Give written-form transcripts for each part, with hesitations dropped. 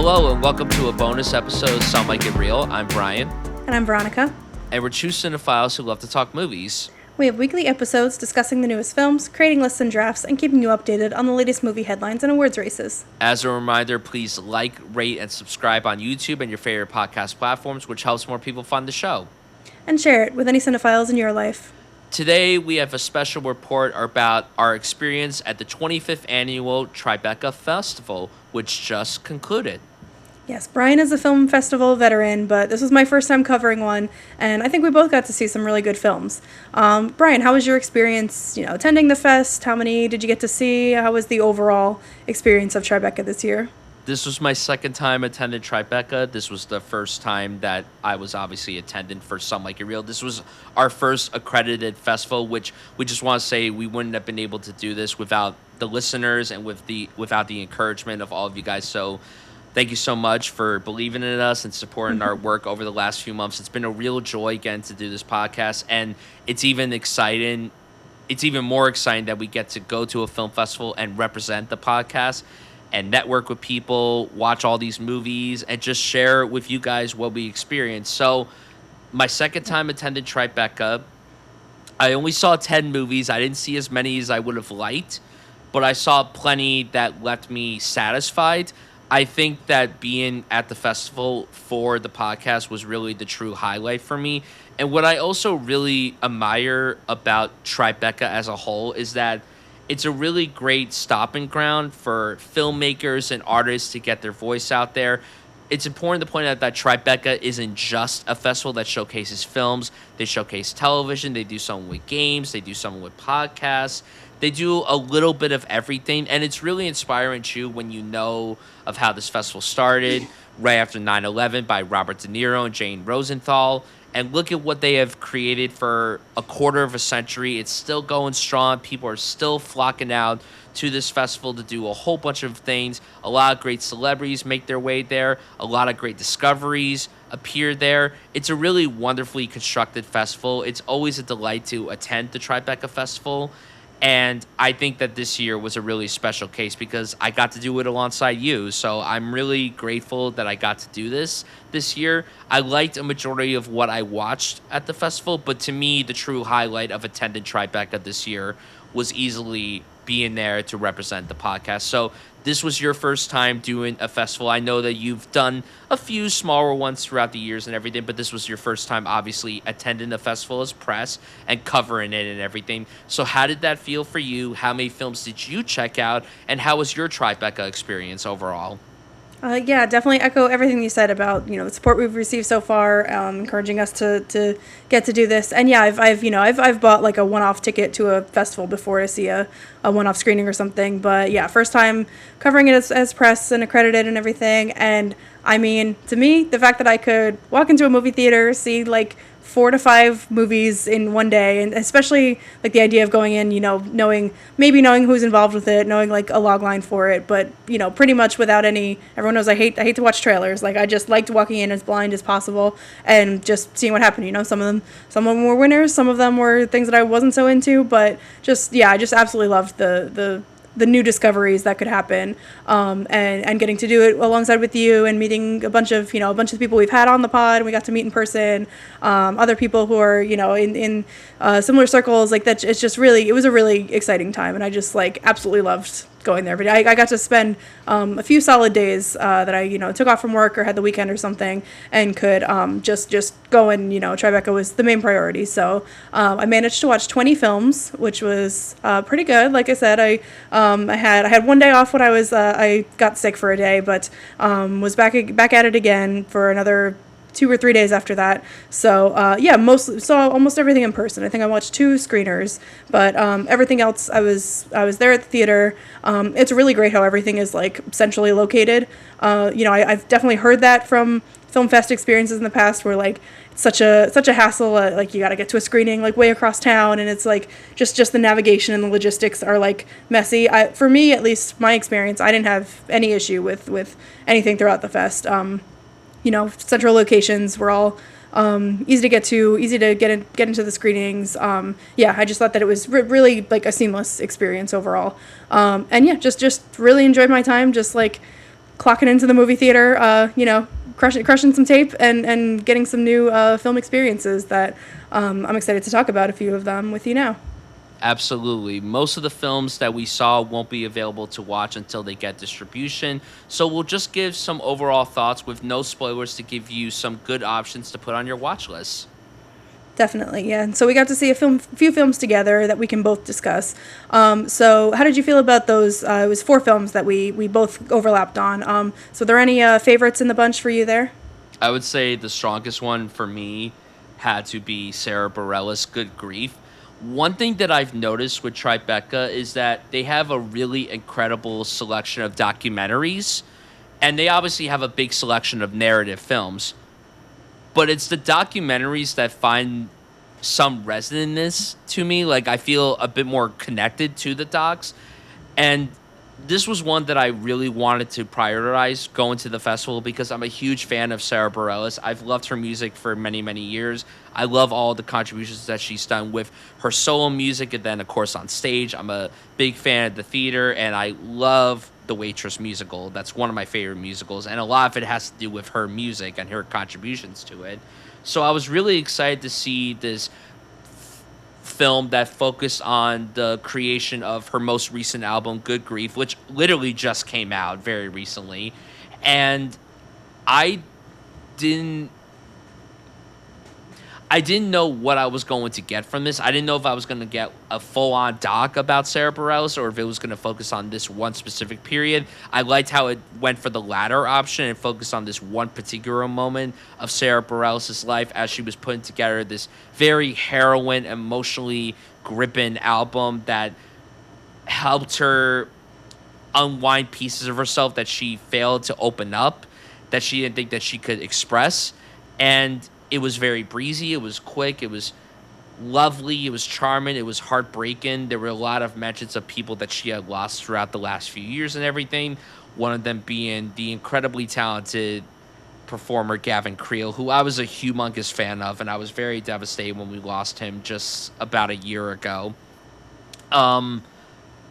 Hello and welcome to a bonus episode of Some Like It Real. I'm Bryan. And I'm Veronica. And we're two cinephiles who love to talk movies. We have weekly episodes discussing the newest films, creating lists and drafts, and keeping you updated on the latest movie headlines and awards races. As a reminder, please like, rate, and subscribe on YouTube and your favorite podcast platforms, which helps more people find the show. And share it with any cinephiles in your life. Today, we have a special report about our experience at the 25th Annual Tribeca Festival, which just concluded. Yes, Bryan is a film festival veteran, but this was my first time covering one, and I think we both got to see some really good films. Bryan, how was your experience, attending the fest? How many did you get to see? How was the overall experience of Tribeca this year? This was my second time attending Tribeca. This was the first time that I was obviously attending for Some Like It Real. This was our first accredited festival, which we just want to say we wouldn't have been able to do this without the listeners and without the encouragement of all of you guys. So thank you so much for believing in us and supporting our work over the last few months. It's been a real joy getting to do this podcast, and it's even exciting. It's even more exciting that we get to go to a film festival and represent the podcast and network with people, watch all these movies, and just share with you guys what we experienced. So my second time attending Tribeca, I only saw 10 movies. I didn't see as many as I would have liked, but I saw plenty that left me satisfied. I think that being at the festival for the podcast was really the true highlight for me. And what I also really admire about Tribeca as a whole is that it's a really great stopping ground for filmmakers and artists to get their voice out there. It's important to point out that Tribeca isn't just a festival that showcases films. They showcase television. They do something with games. They do something with podcasts. They do a little bit of everything, and it's really inspiring too when you know of how this festival started right after 9/11 by Robert De Niro and Jane Rosenthal. And look at what they have created for a quarter of a century. It's still going strong. People are still flocking out to this festival to do a whole bunch of things. A lot of great celebrities make their way there. A lot of great discoveries appear there. It's a really wonderfully constructed festival. It's always a delight to attend the Tribeca Festival. And I think that this year was a really special case because I got to do it alongside you. So I'm really grateful that I got to do this year. I liked a majority of what I watched at the festival, but to me, the true highlight of attending Tribeca this year was easily being there to represent the podcast. So this was your first time doing a festival. I know that you've done a few smaller ones throughout the years and everything, but this was your first time obviously attending the festival as press and covering it and everything. So how did that feel for you? How many films did you check out? And how was your Tribeca experience overall? Yeah, definitely echo everything you said about the support we've received so far, encouraging us to get to do this. And yeah, I've bought like a one-off ticket to a festival before to see a one-off screening or something. But yeah, first time covering it as press and accredited and everything. And I mean, to me, the fact that I could walk into a movie theater, see like 4 to 5 movies in one day, and especially like the idea of going in, knowing who's involved with it, knowing like a log line for it, but pretty much without any. Everyone knows I hate to watch trailers. Like I just liked walking in as blind as possible and just seeing what happened. Some of them were winners, some of them were things that I wasn't so into, but I just absolutely loved the new discoveries that could happen, and getting to do it alongside with you and meeting a bunch of the people we've had on the pod, and we got to meet in person, other people who are, in similar circles like that. It was a really exciting time, and I just like absolutely loved going there. But I got to spend a few solid days that I took off from work or had the weekend or something, and could just go and Tribeca was the main priority. So I managed to watch 20 films, which was pretty good. Like I said, I had one day off when I got sick for a day, but was back at it again for another 2 or 3 days after that. So mostly saw almost everything in person. I think I watched 2 screeners, but everything else I was there at the theater. It's really great how everything is like centrally located. I've definitely heard that from film fest experiences in the past where like it's such a hassle, like you got to get to a screening like way across town, and it's like just the navigation and the logistics are like messy. For me, at least my experience, I didn't have any issue with anything throughout the fest. Central locations were all easy to get to, easy to get into the screenings. I just thought that it was really like a seamless experience overall. Just really enjoyed my time, just like clocking into the movie theater, crushing some tape and getting some new film experiences that I'm excited to talk about a few of them with you now. Absolutely. Most of the films that we saw won't be available to watch until they get distribution. So we'll just give some overall thoughts with no spoilers to give you some good options to put on your watch list. Definitely, yeah. And so we got to see few films together that we can both discuss. So how did you feel about those? It was four films that we both overlapped on. So are there any favorites in the bunch for you there? I would say the strongest one for me had to be Sarah Bareilles' Good Grief. One thing that I've noticed with Tribeca is that they have a really incredible selection of documentaries, and they obviously have a big selection of narrative films. But it's the documentaries that find some resonance to me. Like, I feel a bit more connected to the docs. And this was one that I really wanted to prioritize going to the festival because I'm a huge fan of Sarah Bareilles. I've loved her music for many, many years. I love all the contributions that she's done with her solo music and then, of course, on stage. I'm a big fan of the theater, and I love the Waitress musical. That's one of my favorite musicals, and a lot of it has to do with her music and her contributions to it. So I was really excited to see this film that focused on the creation of her most recent album, Good Grief, which literally just came out very recently. And I didn't I didn't know what I was going to get from this. I didn't know if I was going to get a full-on doc about Sarah Bareilles or if it was going to focus on this one specific period. I liked how it went for the latter option and focused on this one particular moment of Sarah Bareilles' life as she was putting together this very harrowing, emotionally gripping album that helped her unwind pieces of herself that she failed to open up, that she didn't think that she could express. And it was very breezy. It was quick. It was lovely. It was charming. It was heartbreaking. There were a lot of mentions of people that she had lost throughout the last few years and everything. One of them being the incredibly talented performer Gavin Creel, who I was a humongous fan of, and I was very devastated when we lost him just about a year ago.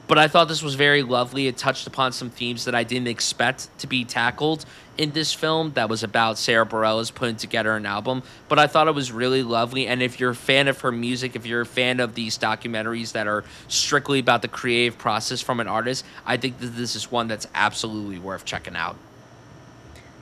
But I thought this was very lovely. It touched upon some themes that I didn't expect to be tackled in this film that was about Sarah Bareilles putting together an album. But I thought it was really lovely. And if you're a fan of her music, if you're a fan of these documentaries that are strictly about the creative process from an artist, I think that this is one that's absolutely worth checking out.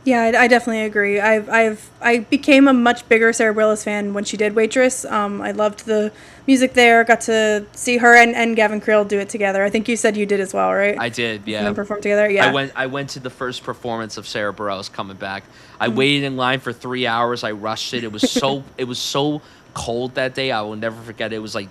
Yeah, I definitely agree. I became a much bigger Sarah Bareilles fan when she did Waitress. I loved the music there. Got to see her and Gavin Creel do it together. I think you said you did as well, right? I did, yeah. And then perform together, yeah. I went to the first performance of Sarah Bareilles coming back. I waited in line for 3 hours. I rushed it. It was so cold that day. I will never forget it. It was like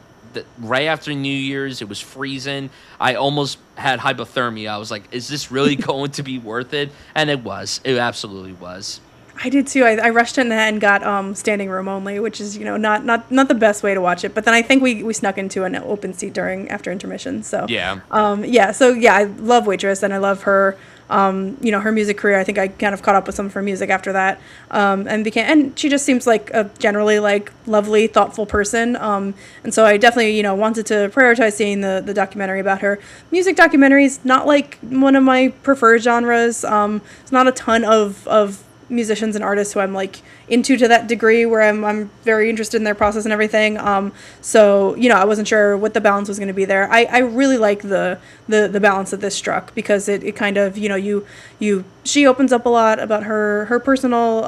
right after New Year's. It was freezing. I almost had hypothermia. I was like, is this really going to be worth it? And it was. It absolutely was. I did too. I rushed in and got standing room only, which is not the best way to watch it. But then I think we snuck into an open seat after intermission. So yeah, I love Waitress and I love her. Her music career. I think I kind of caught up with some of her music after that, and she just seems like a generally like lovely, thoughtful person. And so I definitely wanted to prioritize seeing the documentary about her. Music documentaries, not like one of my preferred genres. It's not a ton of musicians and artists who I'm like into to that degree where I'm very interested in their process and everything. So I wasn't sure what the balance was going to be there. I really like the balance that this struck because it kind of she opens up a lot about her personal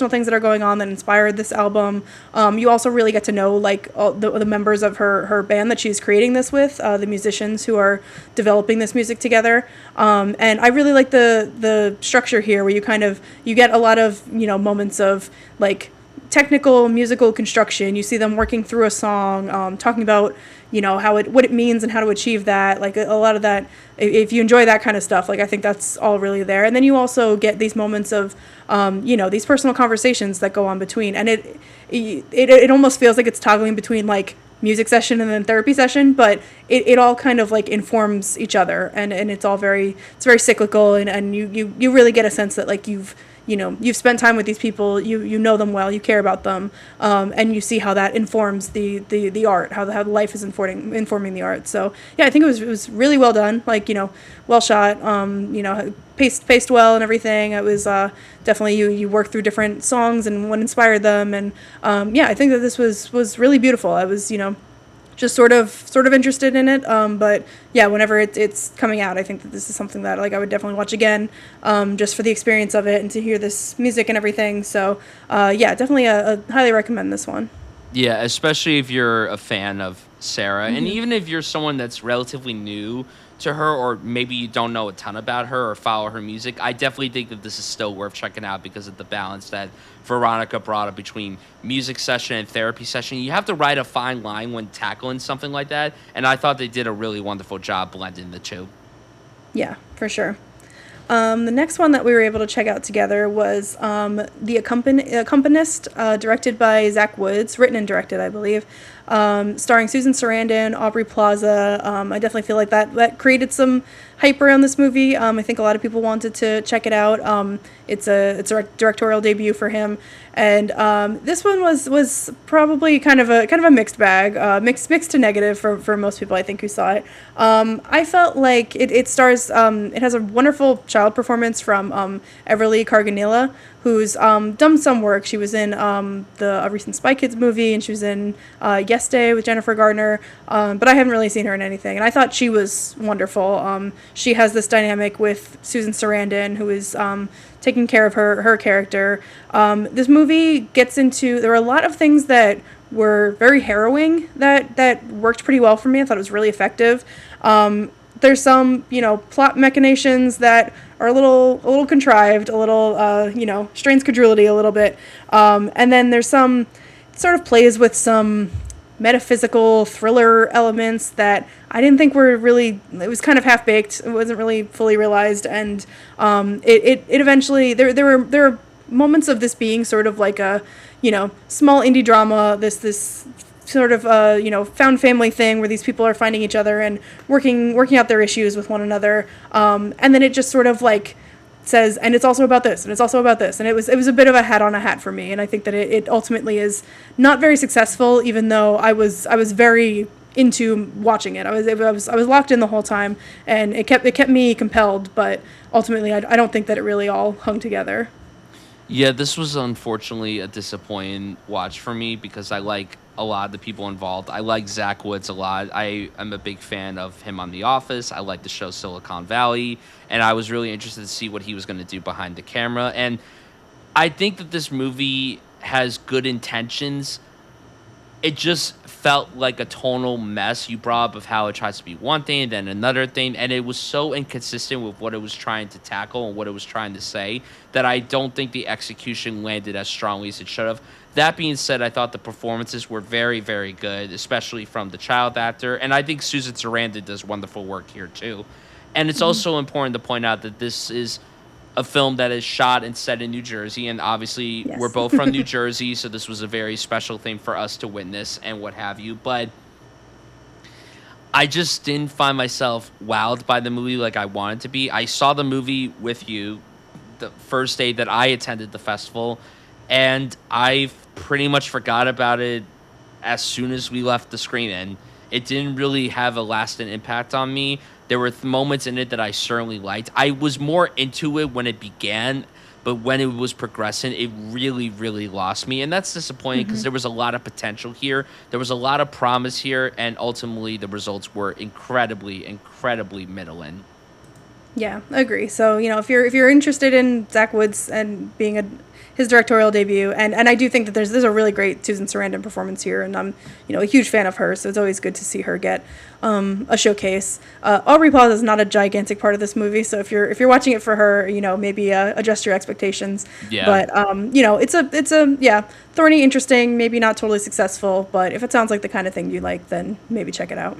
things that are going on that inspired this album. You also really get to know like all the members of her band that she's creating this with, the musicians who are developing this music together. And I really like the structure here where you get a lot of moments of like technical musical construction. You see them working through a song, talking about what it means and how to achieve that. Like a lot of that, if you enjoy that kind of stuff, like I think that's all really there. And then you also get these moments of these personal conversations that go on between, and it almost feels like it's toggling between like music session and then therapy session, but it all kind of like informs each other, and it's very cyclical, and you really get a sense that like you've you've spent time with these people, you know them well, you care about them, and you see how that informs the art, how life is informing the art. So yeah, I think it was really well done, like, well shot, paced well and everything. It was definitely, you work through different songs and what inspired them, and yeah, I think that this was really beautiful. I was, just sort of interested in it. But yeah, whenever it's coming out, I think that this is something that, like, I would definitely watch again, just for the experience of it and to hear this music and everything. So yeah, definitely a highly recommend this one. Yeah, especially if you're a fan of Sarah, and even if you're someone that's relatively new to her, or maybe you don't know a ton about her or follow her music, I definitely think that this is still worth checking out because of the balance that Veronica brought up between music session and therapy session. You have to ride a fine line when tackling something like that, and I thought they did a really wonderful job blending the two. Yeah, for sure. The next one that we were able to check out together was The Accompanist, directed by Zach Woods, written and directed, I believe, starring Susan Sarandon, Aubrey Plaza. I definitely feel like that created some hype around this movie. I think a lot of people wanted to check it out. It's a directorial debut for him, and this one was probably kind of a mixed bag, mixed to negative for most people, I think, who saw it. I felt like it stars. It has a wonderful child performance from Everly Carganilla, who's done some work. She was in a recent Spy Kids movie, and she was in Yes Day with Jennifer Gardner, but I haven't really seen her in anything, and I thought she was wonderful. She has this dynamic with Susan Sarandon, who is taking care of her character. This movie gets into, there were a lot of things that were very harrowing that worked pretty well for me. I thought it was really effective. There's some, plot machinations that are a little contrived, a little, strains credulity a little bit. And then there's some sort of plays with some metaphysical thriller elements that I didn't think were really, it was kind of half baked. It wasn't really fully realized. And it eventually, there were moments of this being sort of like a, small indie drama, this sort of found family thing where these people are finding each other and working out their issues with one another, and then it just sort of like says, and it's also about this, and it's also about this, and it was a bit of a hat on a hat for me, and I think that it ultimately is not very successful, even though I was very into watching it. I was locked in the whole time, and it kept me compelled, but ultimately I don't think that it really all hung together. Yeah, this was unfortunately a disappointing watch for me because I like a lot of the people involved. I like Zach Woods a lot. I am a big fan of him on The Office. I like the show Silicon Valley, and I was really interested to see what he was going to do behind the camera. And I think that this movie has good intentions. It just felt like a tonal mess you brought up of how it tries to be one thing and then another thing, and it was so inconsistent with what it was trying to tackle and what it was trying to say that I don't think the execution landed as strongly as it should have. That being said, I thought the performances were very, very good, especially from the child actor, and I think Susan Sarandon does wonderful work here too. And it's also important to point out that this is a film that is shot and set in New Jersey, and obviously we're Yes. both from New Jersey, so this was a very special thing for us to witness and what have you. But I just didn't find myself wowed by the movie like I wanted to be. I saw the movie with you the first day that I attended the festival, and I pretty much forgot about it as soon as we left the screen, and it didn't really have a lasting impact on me. There were moments in it that I certainly liked. I was more into it when it began, but when it was progressing, it really, really lost me. And that's disappointing because there was a lot of potential here. There was a lot of promise here, and ultimately the results were incredibly, incredibly middling. Yeah, I agree. So, if you're interested in Zach Woods and being his directorial debut, and I do think that there's a really great Susan Sarandon performance here, and I'm a huge fan of her, so it's always good to see her get a showcase. Aubrey Plaza is not a gigantic part of this movie, so if you're watching it for her, maybe adjust your expectations. Yeah. But it's a yeah, thorny, interesting, maybe not totally successful, but if it sounds like the kind of thing you like, then maybe check it out.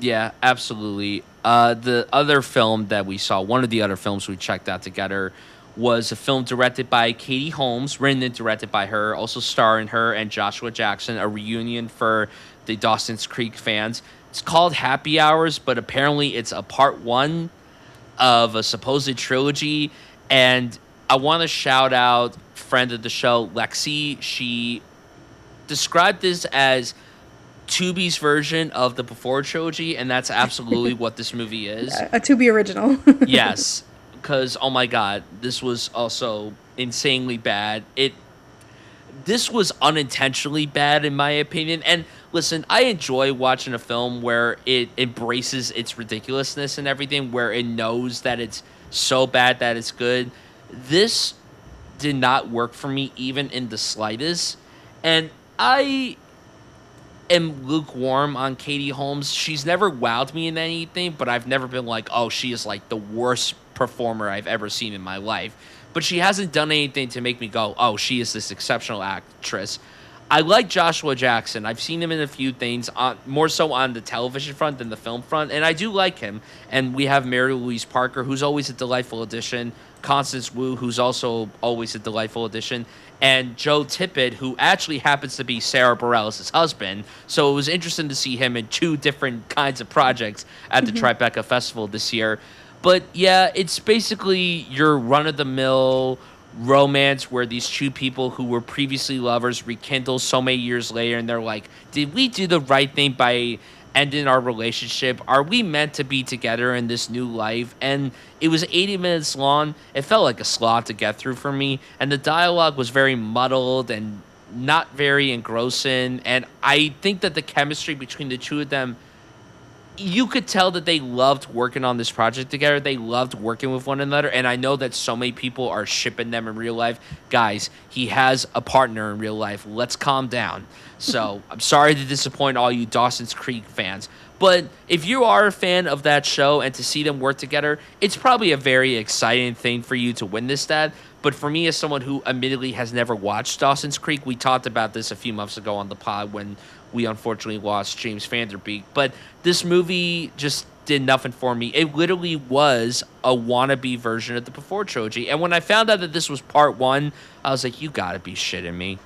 Yeah, absolutely. The other film that we saw, one of the other films we checked out together, was a film directed by Katie Holmes, written and directed by her, also starring her and Joshua Jackson, a reunion for the Dawson's Creek fans. It's called Happy Hours, but apparently it's a part one of a supposed trilogy. And I want to shout out friend of the show, Lexi. She described this as Tubi's version of the Before trilogy, and that's absolutely what this movie is. A to be original. Yes, because oh my god, this was also insanely bad. This was unintentionally bad in my opinion. And listen, I enjoy watching a film where it embraces its ridiculousness and everything, where it knows that it's so bad that it's good. This did not work for me even in the slightest. And I am lukewarm on Katie Holmes. She's never wowed me in anything, but I've never been like, oh, she is like the worst performer I've ever seen in my life. But she hasn't done anything to make me go, oh, she is this exceptional actress. I like Joshua Jackson. I've seen him in a few things, more so on the television front than the film front, and I do like him. And we have Mary Louise Parker, who's always a delightful addition, Constance Wu, who's also always a delightful addition, and Joe Tippett, who actually happens to be Sarah Bareilles' husband. So it was interesting to see him in two different kinds of projects at the Tribeca Festival this year. But yeah, it's basically your run-of-the-mill romance where these two people who were previously lovers rekindle so many years later, and they're like, did we do the right thing by ending our relationship? Are we meant to be together in this new life? And it was 80 minutes long. It felt like a slog to get through for me, and the dialogue was very muddled and not very engrossing. And I think that the chemistry between the two of them, you could tell that they loved working on this project together. They loved working with one another. And I know that so many people are shipping them in real life. Guys, he has a partner in real life. Let's calm down. So I'm sorry to disappoint all you Dawson's Creek fans. But if you are a fan of that show and to see them work together, it's probably a very exciting thing for you to witness that. But for me, as someone who admittedly has never watched Dawson's Creek, we talked about this a few months ago on the pod when we unfortunately lost James Van Der Beek. But this movie just did nothing for me. It literally was a wannabe version of the Before trilogy. And when I found out that this was part one, I was like, you gotta be shitting me.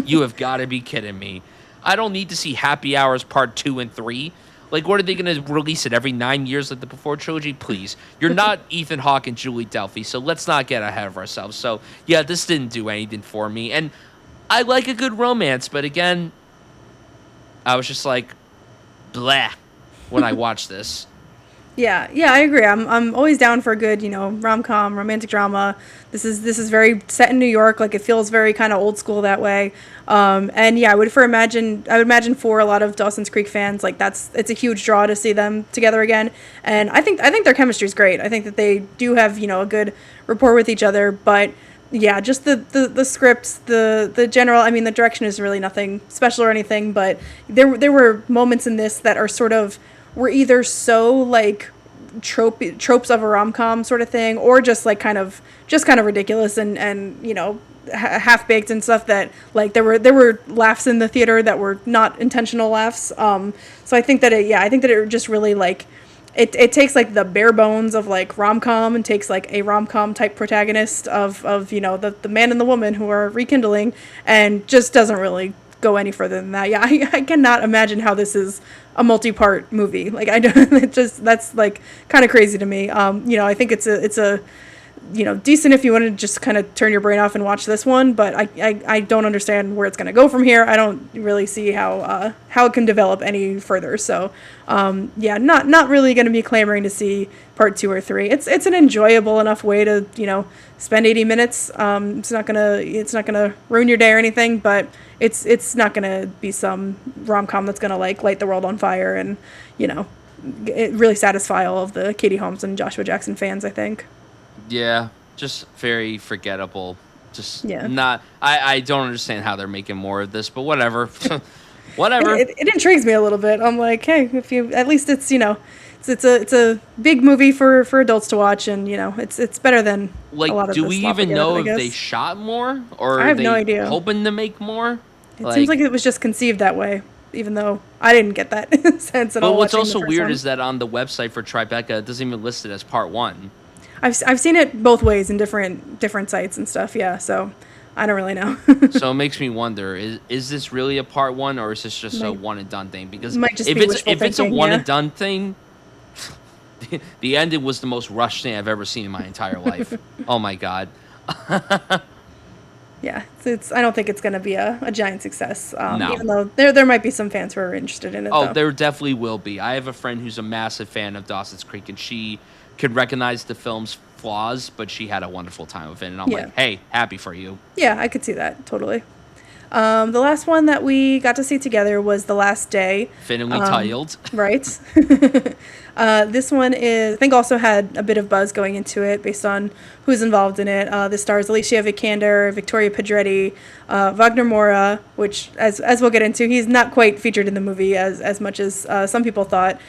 You have gotta be kidding me. I don't need to see Happy Hours part 2 and 3. Like, what are they going to release it every 9 years like the Before trilogy? Please. You're not Ethan Hawke and Julie Delphi, so let's not get ahead of ourselves. So, yeah, this didn't do anything for me. And I like a good romance, but again, I was just like, blah, when I watched this. Yeah, I agree. I'm always down for a good, rom-com, romantic drama. This is very set in New York. Like, it feels very kind of old school that way. And yeah, I would imagine for a lot of Dawson's Creek fans, like it's a huge draw to see them together again. And I think their chemistry is great. I think that they do have, a good rapport with each other. But yeah, just the scripts, the general. I mean, the direction is really nothing special or anything. But there were moments in this that are sort of were either so like tropes of a rom-com sort of thing, or just like kind of ridiculous and half baked and stuff that like there were laughs in the theater that were not intentional laughs. So I think that it just really like it takes like the bare bones of like rom-com and takes like a rom-com type protagonist of the man and the woman who are rekindling, and just doesn't really go any further than that. Yeah, I cannot imagine how this is a multi-part movie. Like, I don't, that's like kind of crazy to me. I think it's a decent if you want to just kind of turn your brain off and watch this one, but I don't understand where it's going to go from here. I don't really see how it can develop any further. So, not really going to be clamoring to see part 2 or 3. It's an enjoyable enough way to, spend 80 minutes. It's not gonna ruin your day or anything, but it's not gonna be some rom-com that's gonna like light the world on fire and, it really satisfy all of the Katie Holmes and Joshua Jackson fans, I think. Yeah, just very forgettable. Just Yeah. not. I don't understand how they're making more of this, but whatever. Whatever. It intrigues me a little bit. I'm like, hey, if you at least it's it's a big movie for adults to watch, and it's better than like. A lot of Do the we slop even get, know I if guess. they shot more, or I are have they no idea. hoping to make more? It seems like it was just conceived that way, even though I didn't get that sense at all. But what's watching also the first weird one. is that on the website for Tribeca, it doesn't even list it as part 1. I've seen it both ways in different sites and stuff. Yeah, so I don't really know. So it makes me wonder: is this really a part 1, or is this just a Might- one and done thing? Because might just if be it's wishful if it's a thinking, one yeah. and done thing, the ending was the most rushed thing I've ever seen in my entire life. Oh my god. Yeah, it's I don't think it's going to be a giant success. No. Even though there might be some fans who are interested in it Oh, though. there definitely will be. I have a friend who's a massive fan of Dawson's Creek, and she could recognize the film's flaws, but she had a wonderful time with it. And I'm Yeah, like, hey, happy for you. yeah, I could see that totally. The last one that we got to see together was The Last Day. Fittingly titled. Right. This one is, I think, also had a bit of buzz going into it based on who's involved in it. This stars Alicia Vikander, Victoria Pedretti, Wagner Moura, which, as we'll get into, he's not quite featured in the movie as much as some people thought.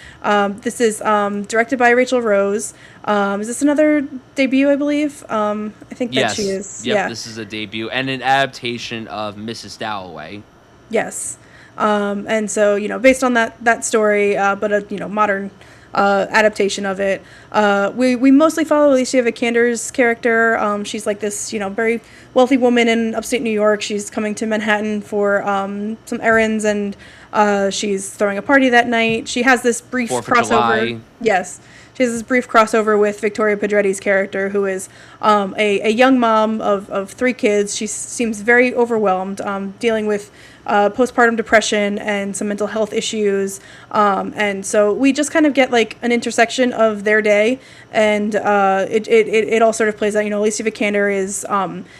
This is directed by Rachel Rose. Is this another debut, I believe? I think that Yes. she is. Yep, Yeah. this is a debut and an adaptation of Mrs. Dalloway. Yes. And so, based on that story, but a, modern adaptation of it, we mostly follow Alicia Vikander's character. She's like this, very wealthy woman in upstate New York. She's coming to Manhattan for some errands, and she's throwing a party that night. She has this brief 4th of crossover. July. Yes. She has this brief crossover with Victoria Pedretti's character, who is a young mom of 3 kids. She seems very overwhelmed, dealing with postpartum depression and some mental health issues. And so we just kind of get like an intersection of their day, and it all sort of plays out. Alicia Vikander is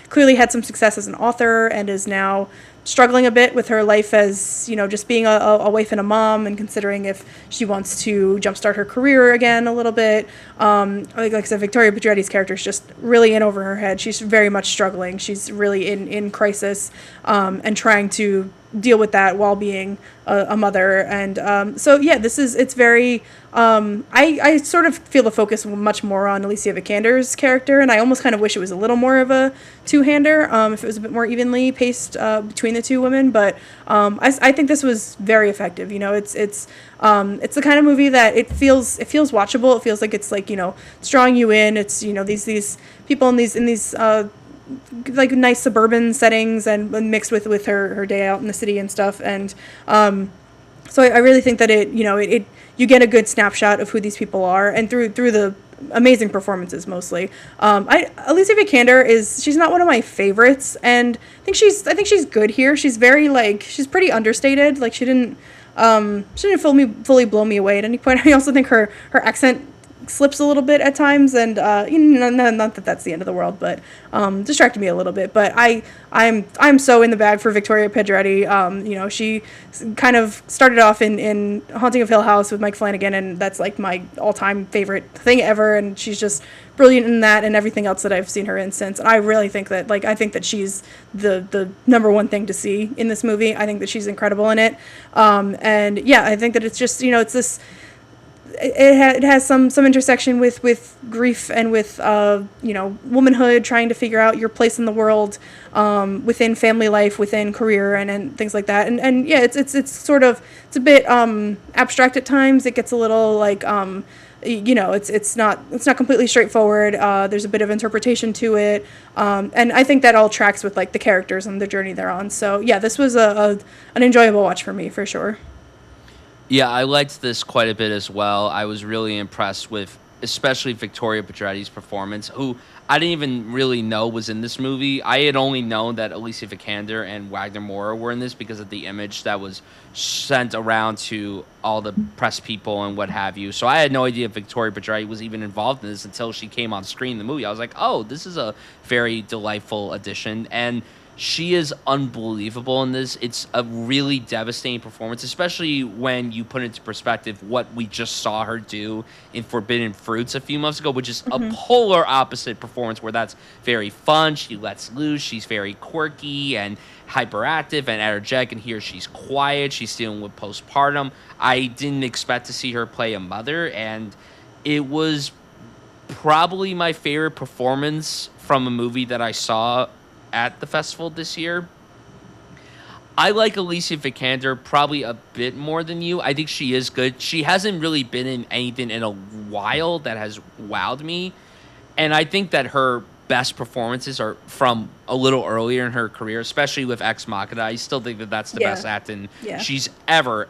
clearly had some success as an author and is now struggling a bit with her life as, just being a wife and a mom, and considering if she wants to jumpstart her career again a little bit. Like I said, Victoria Pedretti's character is just really in over her head. She's very much struggling. She's really in crisis, and trying to deal with that while being a mother. And so yeah, it's very I sort of feel the focus much more on Alicia Vikander's character, and I almost kind of wish it was a little more of a two-hander, if it was a bit more evenly paced between the two women. But I think this was very effective. It's the kind of movie that it feels watchable. It feels like it's like, it's drawing you in. It's, these people in these like nice suburban settings, and mixed with her day out in the city and stuff. And so I really think that it you get a good snapshot of who these people are, and through the amazing performances mostly. Alicia Vikander she's not one of my favorites, and I think she's good here. She's very she's pretty understated. Like she didn't fully blow me away at any point. I also think her accent slips a little bit at times, and not that that's the end of the world, but distracted me a little bit. But I'm so in the bag for Victoria Pedretti. She kind of started off in Haunting of Hill House with Mike Flanagan, and that's like my all-time favorite thing ever, and she's just brilliant in that and everything else that I've seen her in since. And I really think that she's the number one thing to see in this movie. I think that she's incredible in it. And yeah, I think that it's just, it's this, it has some intersection with grief and with womanhood, trying to figure out your place in the world, within family life, within career, and things like that. And yeah, it's sort of, it's a bit abstract at times. It gets a little it's not completely straightforward. There's a bit of interpretation to it, and I think that all tracks with the characters and the journey they're on. So yeah, this was an enjoyable watch for me for sure. Yeah, I liked this quite a bit as well. I was really impressed with especially Victoria Pedretti's performance, who I didn't even really know was in this movie. I had only known that Alicia Vikander and Wagner Moura were in this because of the image that was sent around to all the press people and what have you. So I had no idea Victoria Pedretti was even involved in this until she came on screen in the movie. I was like, oh, this is a very delightful addition. And she is unbelievable in this. It's a really devastating performance, especially when you put into perspective what we just saw her do in Forbidden Fruits a few months ago, which is a polar opposite performance where that's very fun. She lets loose. She's very quirky and hyperactive and energetic, and here she's quiet. She's dealing with postpartum. I didn't expect to see her play a mother, and it was probably my favorite performance from a movie that I saw at the festival this year. I like Alicia Vikander probably a bit more than you. I think she is good. She hasn't really been in anything in a while that has wowed me. And I think that her best performances are from a little earlier in her career, especially with Ex Machina. I still think that that's the best acting she's ever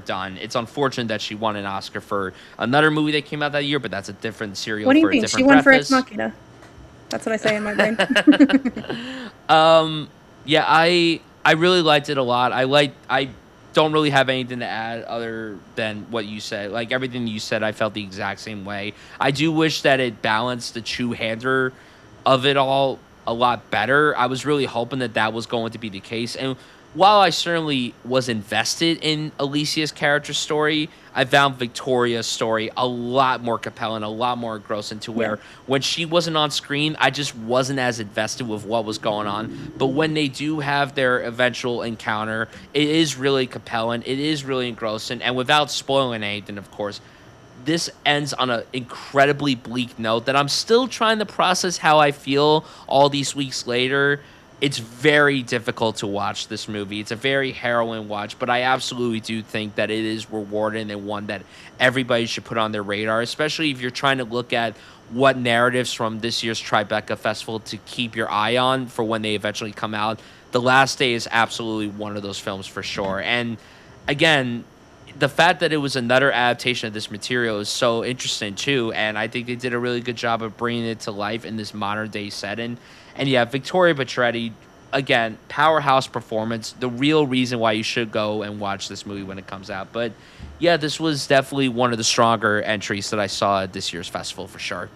done. It's unfortunate that she won an Oscar for another movie that came out that year, but that's a different serial. What do you for mean? A different She won for breakfast. Ex Machina. That's what I say in my brain. Yeah, I really liked it a lot. I don't really have anything to add other than what you said. Like everything you said, I felt the exact same way. I do wish that it balanced the two-hander of it all a lot better. I was really hoping that that was going to be the case. And while I certainly was invested in Alicia's character story, I found Victoria's story a lot more compelling, a lot more engrossing to Yeah. where when she wasn't on screen, I just wasn't as invested with what was going on. But when they do have their eventual encounter, it is really compelling. It is really engrossing. And without spoiling anything, of course, this ends on an incredibly bleak note that I'm still trying to process how I feel all these weeks later. It's very difficult to watch this movie. It's a very harrowing watch, but I absolutely do think that it is rewarding and one that everybody should put on their radar, especially if you're trying to look at what narratives from this year's Tribeca Festival to keep your eye on for when they eventually come out. The Last Day is absolutely one of those films for sure. And again, the fact that it was another adaptation of this material is so interesting too, and I think they did a really good job of bringing it to life in this modern day setting. And yeah, Victoria Petretti, again, powerhouse performance. The real reason why you should go and watch this movie when it comes out. But yeah, this was definitely one of the stronger entries that I saw at this year's festival for sure.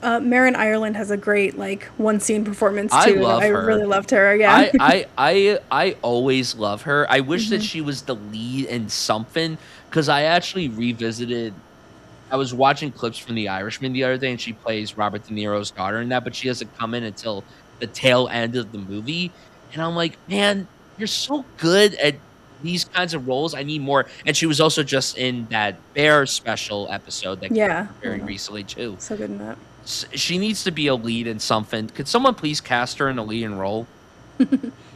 Marin Ireland has a great like one scene performance I too. love I her. really loved her. Yeah. I always love her. I wish that she was the lead in something because I actually revisited. I was watching clips from The Irishman the other day, and she plays Robert De Niro's daughter in that, but she doesn't come in until the tail end of the movie. And I'm like, man, you're so good at these kinds of roles. I need more. And she was also just in that Bear special episode that came Yeah. out very recently too. So good in that. She needs to be a lead in something. Could someone please cast her in a leading role?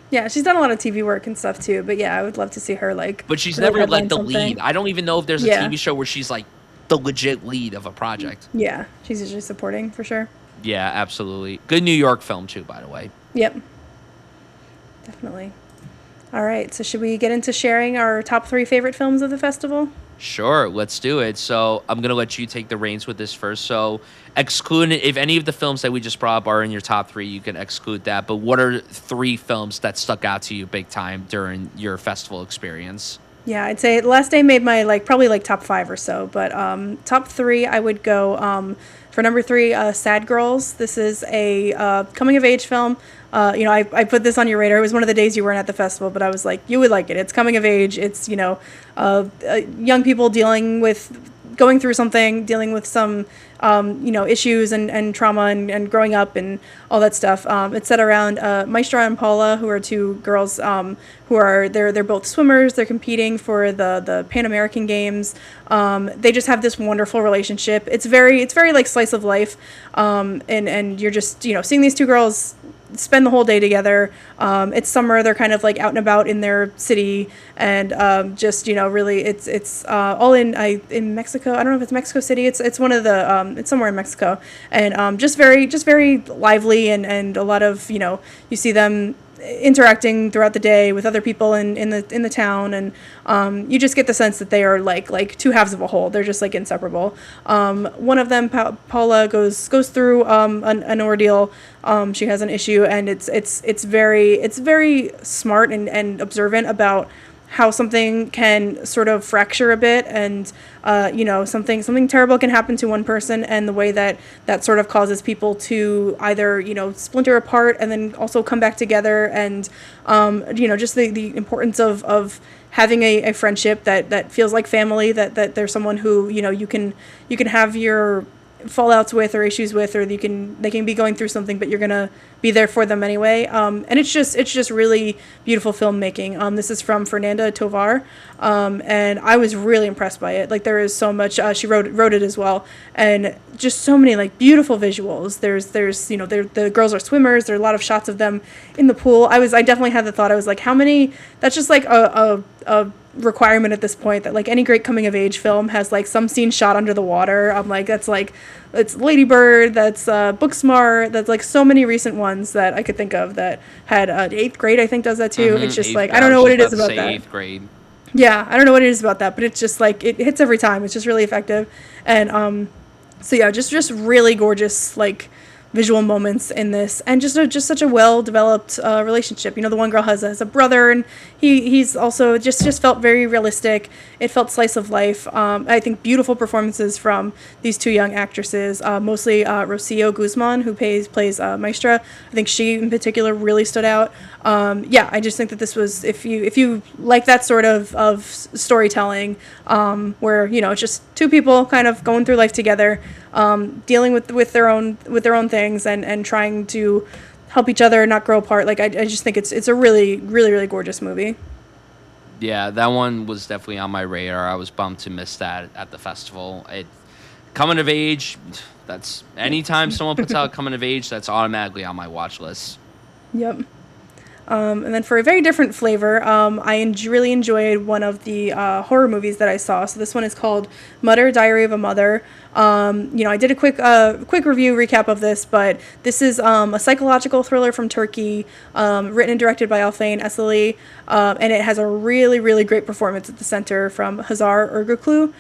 Yeah, she's done a lot of TV work and stuff too. But yeah, I would love to see her like But she's really never like headline the something. lead. I don't even know if there's a Yeah. TV show where she's like the legit lead of a project. Yeah, she's usually supporting for sure. Yeah, absolutely. Good New York film too, by the way. Yep, definitely. All right, so should we get into sharing our top 3 favorite films of the festival? Sure, let's do it. So I'm gonna let you take the reins with this first. So excluding if any of the films that we just brought up are in your top 3, you can exclude that. But what are 3 films that stuck out to you big time during your festival experience? Yeah, I'd say The Last Day made my like probably like top 5 or so, but top 3 I would go for number 3, Sad Girls. This is a coming of age film. I put this on your radar. It was one of the days you weren't at the festival, but I was like, you would like it. It's coming of age. It's young people going through something, dealing with some issues and trauma and growing up and all that stuff. It's set around Maestra and Paula, who are 2 girls who are they're both swimmers. They're competing for the Pan American Games. They just have this wonderful relationship. It's very like slice of life, and you're just seeing these 2 girls spend the whole day together. It's summer. They're kind of like out and about in their city, and really, it's all in Mexico. I don't know if it's Mexico City. It's one of the it's somewhere in Mexico, and just very lively and a lot of you see them interacting throughout the day with other people in the town, and you just get the sense that they are like 2 halves of a whole. They're just like inseparable. One of them, Paula, goes through an ordeal. She has an issue, and it's very smart and observant about how something can sort of fracture a bit, and something terrible can happen to one person, and the way that sort of causes people to either splinter apart and then also come back together, and just the importance of having a friendship that feels like family, that there's someone who you can have your fallouts with or issues with, or they can be going through something, but you're gonna be there for them anyway. And it's just really beautiful filmmaking. This is from Fernanda Tovar, and I was really impressed by it. Like, there is so much. She wrote it as well, and just so many like beautiful visuals. There's the girls are swimmers. There are a lot of shots of them in the pool. I definitely had the thought. I was like, how many? That's just like a requirement at this point, that like any great coming of age film has like some scene shot under the water. I'm like, it's Lady Bird, that's Booksmart, that's like so many recent ones that I could think of that had 8th grade, I think, does that too. It's just like, I don't know what it is about that. 8th grade. Yeah, I don't know what it is about that, but it's just like it hits every time. It's just really effective, and so yeah, just really gorgeous like visual moments in this, and just such a well developed relationship. The one girl has a brother, and he's also just felt very realistic. It felt slice of life. I think beautiful performances from these two young actresses, mostly Rocio Guzman, who plays Maestra. I think she in particular really stood out. I just think that this was, if you like that sort of storytelling, where it's just two people kind of going through life together, dealing with their own things, and trying to help each other not grow apart. Like I just think it's a really really really gorgeous movie. Yeah, that one was definitely on my radar. I was bummed to miss that at the festival. Coming of age, that's anytime someone puts out coming of age, that's automatically on my watch list. Yep. And then for a very different flavor, really enjoyed one of the horror movies that I saw. So this one is called Mother, Diary of a Mother. I did a quick review recap of this, but this is a psychological thriller from Turkey, written and directed by Alfain Eseli, and it has a really, really great performance at the center from Hazar Ergüklü.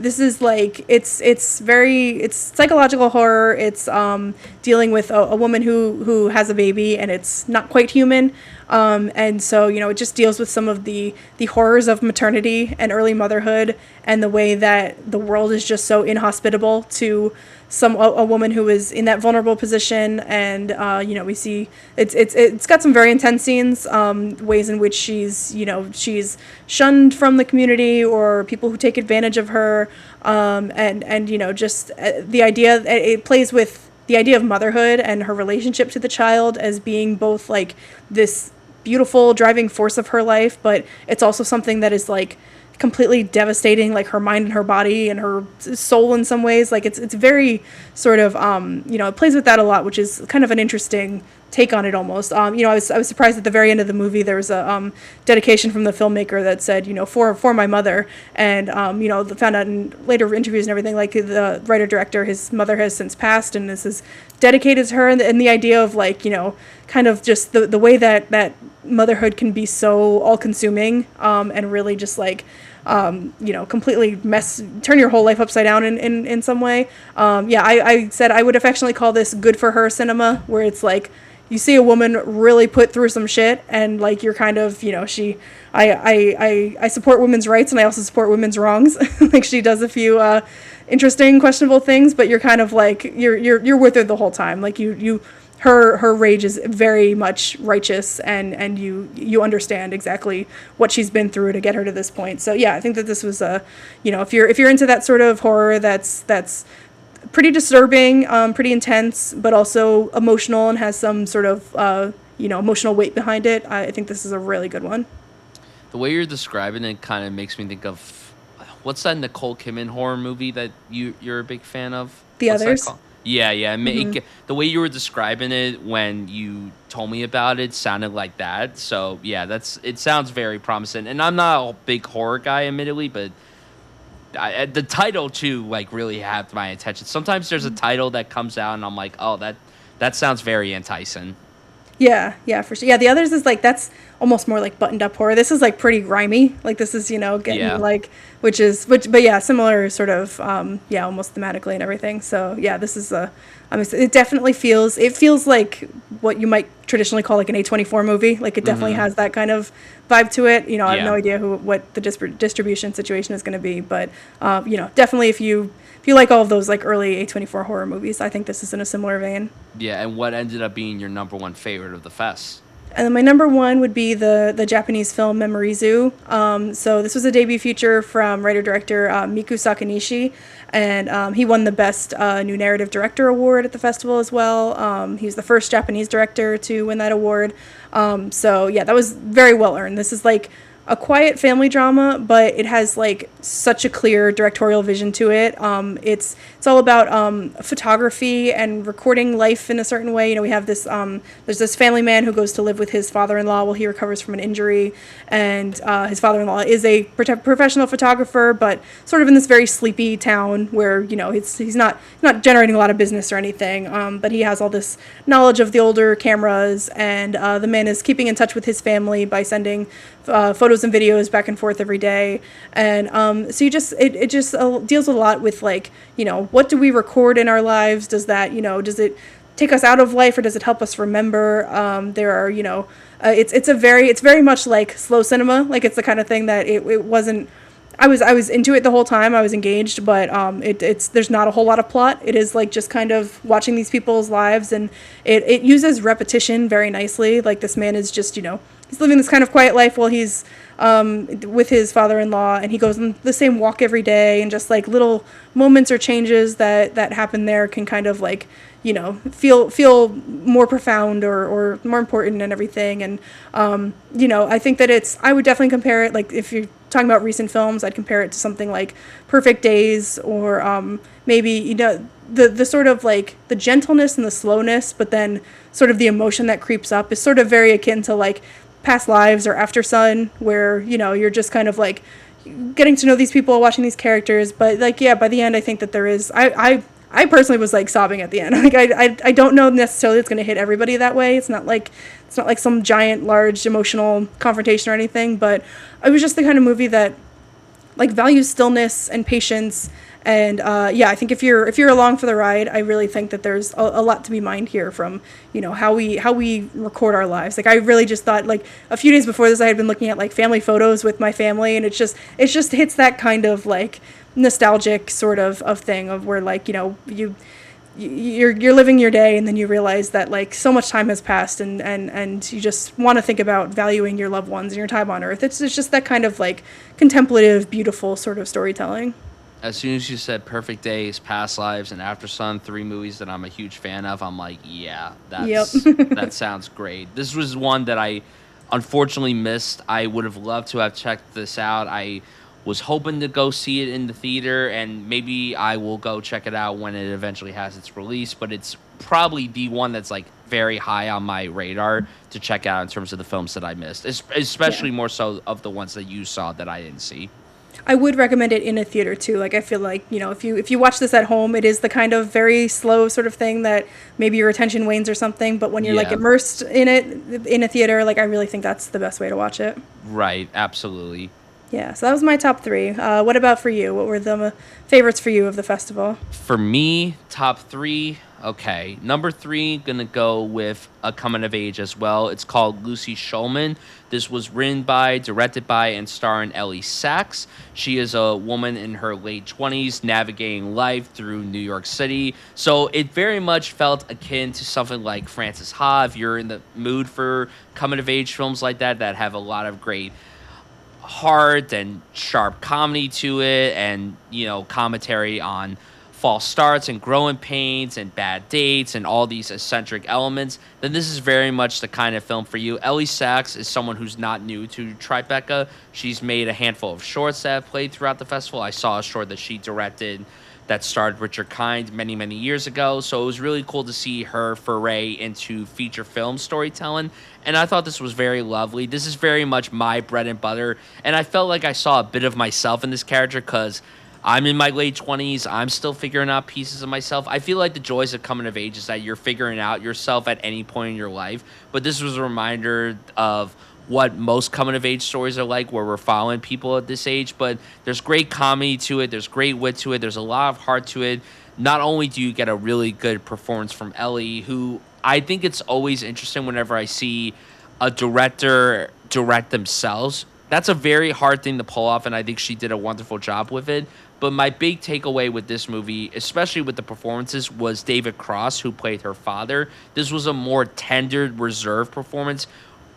This is like it's psychological horror. It's dealing with a woman who has a baby, and it's not quite human. And so it just deals with some of the horrors of maternity and early motherhood, and the way that the world is just so inhospitable to a woman who is in that vulnerable position. And we see it's got some very intense scenes, ways in which she's shunned from the community, or people who take advantage of her, and just the idea, it plays with the idea of motherhood and her relationship to the child as being both like this beautiful driving force of her life, but it's also something that is like completely devastating, like her mind and her body and her soul in some ways. Like it's very sort of it plays with that a lot, which is kind of an interesting take on it almost. I was surprised at the very end of the movie there was a dedication from the filmmaker that said, for my mother, and found out in later interviews and everything, like the writer director, his mother has since passed, and this is dedicated to her, and the idea of like kind of just the way that motherhood can be so all consuming, and really just like completely turn your whole life upside down in some way. I said I would affectionately call this good for her cinema, where it's like you see a woman really put through some shit, and like you're kind of I support women's rights, and I also support women's wrongs. Like she does a few interesting questionable things, but you're kind of like you're with her the whole time. Like her rage is very much righteous, and you understand exactly what she's been through to get her to this point. So yeah, I think that this was if you're into that sort of horror that's pretty disturbing, pretty intense, but also emotional, and has some sort of emotional weight behind it, I think this is a really good one. The way you're describing it kind of makes me think of, what's that Nicole Kidman horror movie that you're a big fan of? The What's that Others? called? Yeah, yeah. The way you were describing it when you told me about it sounded like that. So yeah, it sounds very promising. And I'm not a big horror guy, admittedly, but the title too, like, really had my attention. Sometimes there's a title that comes out, and I'm like, oh, that sounds very enticing. Yeah, for sure. Yeah, The Others is like, that's almost more like buttoned up horror. This is like pretty grimy. Like this is, getting Yeah. like, but yeah, similar sort of, almost thematically and everything. So yeah, this is it definitely feels like what you might traditionally call like an A24 movie. Like it definitely has that kind of vibe to it. I have no idea what the distribution situation is going to be, but definitely if you like all of those like early A24 horror movies, I think this is in a similar vein. Yeah, and what ended up being your number one favorite of the fest? And then my number one would be the Japanese film Memorizu. So this was a debut feature from writer-director Miku Sakanishi, and he won the Best New Narrative Director award at the festival as well. He was the first Japanese director to win that award. So yeah, that was very well earned. This is like a quiet family drama, but it has like such a clear directorial vision to it. It's all about photography and recording life in a certain way. We have this there's this family man who goes to live with his father-in-law while he recovers from an injury, and his father-in-law is a professional photographer, but sort of in this very sleepy town where he's not generating a lot of business or anything, but he has all this knowledge of the older cameras, and the man is keeping in touch with his family by sending photos and videos back and forth every day. And so it just deals a lot with like, what do we record in our lives? Does that, does it take us out of life, or does it help us remember? There are, it's very much like slow cinema. Like, it's the kind of thing that it wasn't. I was into it the whole time. I was engaged, but it's there's not a whole lot of plot. It is like just kind of watching these people's lives, and it uses repetition very nicely. Like, this man is just, he's living this kind of quiet life while he's with his father-in-law, and he goes on the same walk every day, and just like little moments or changes that happen there can kind of like, feel more profound or more important and everything. And I think that I would definitely compare it, like, if you're talking about recent films, I'd compare it to something like Perfect Days, or maybe, the sort of like the gentleness and the slowness, but then sort of the emotion that creeps up is sort of very akin to like Past Lives or After Sun, where, you're just kind of like getting to know these people, watching these characters. But like, yeah, by the end, I think that there is, I personally was like sobbing at the end. Like, I don't know necessarily it's going to hit everybody that way. It's not like some giant, large emotional confrontation or anything, but it was just the kind of movie that like values stillness and patience. And I think if you're along for the ride, I really think that there's a lot to be mined here from, how we record our lives. Like, I really just thought, like, a few days before this, I had been looking at like family photos with my family, and it just hits that kind of like nostalgic sort of thing of where, like, you're living your day, and then you realize that like so much time has passed, and you just want to think about valuing your loved ones and your time on earth. It's just that kind of like contemplative, beautiful sort of storytelling. As soon as you said Perfect Days, Past Lives, and After Sun, three movies that I'm a huge fan of, I'm like, yeah, that sounds great. This was one that I unfortunately missed. I would have loved to have checked this out. I was hoping to go see it in the theater, and maybe I will go check it out when it eventually has its release, but it's probably the one that's like very high on my radar to check out in terms of the films that I missed, especially more so of the ones that you saw that I didn't see. I would recommend it in a theater too. Like, I feel like, if you watch this at home, it is the kind of very slow sort of thing that maybe your attention wanes or something, but when you're like immersed in it in a theater, like, I really think that's the best way to watch it. Right, absolutely. Yeah, so that was my top three. What about for you? What were the favorites for you of the festival? For me, top three. Okay, number three, gonna go with a coming of age as well. It's called Lucy Shulman. This was written by, directed by, and starring Ellie Sachs. She is a woman in her late 20s navigating life through New York City. So it very much felt akin to something like Frances Ha. If you're in the mood for coming of age films like that have a lot of great heart and sharp comedy to it, and commentary on false starts and growing pains and bad dates and all these eccentric elements, then this is very much the kind of film for you. Ellie Sachs is someone who's not new to Tribeca. She's made a handful of shorts that have played throughout the festival. I saw a short that she directed that starred Richard Kind many, many years ago. So it was really cool to see her foray into feature film storytelling. And I thought this was very lovely. This is very much my bread and butter. And I felt like I saw a bit of myself in this character because I'm in my late 20s. I'm still figuring out pieces of myself. I feel like the joys of coming of age is that you're figuring out yourself at any point in your life. But this was a reminder of what most coming of age stories are like, where we're following people at this age. But there's great comedy to it. There's great wit to it. There's a lot of heart to it. Not only do you get a really good performance from Ellie, who I think it's always interesting whenever I see a director direct themselves. That's a very hard thing to pull off, and I think she did a wonderful job with it. But my big takeaway with this movie, especially with the performances, was David Cross, who played her father. This was a more tender, reserved performance,